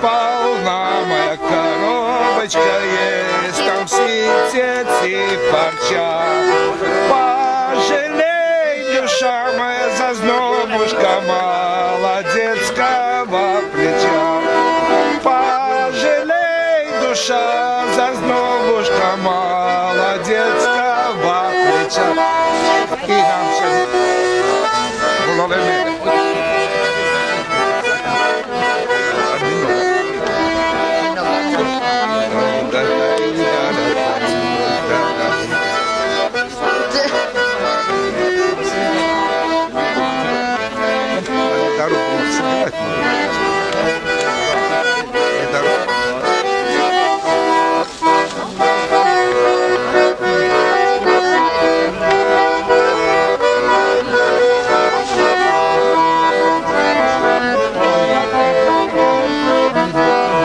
полна моя коробочка есть, там все цветы парча. Пожалей, душа моя, зазнобушка молодецкого плеча. Пожалей, душа, зазнобушка молодецкого плеча. И нам все головне.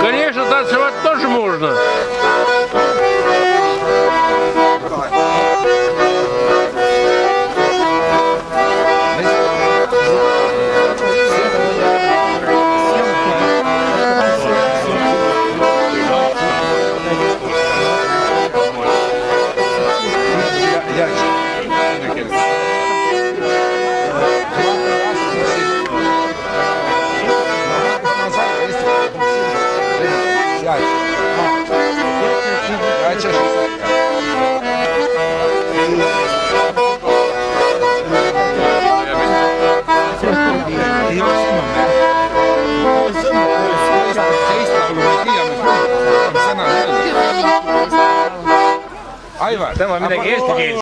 Конечно, танцевать тоже можно. Aivan. Tämä on miten kestikin.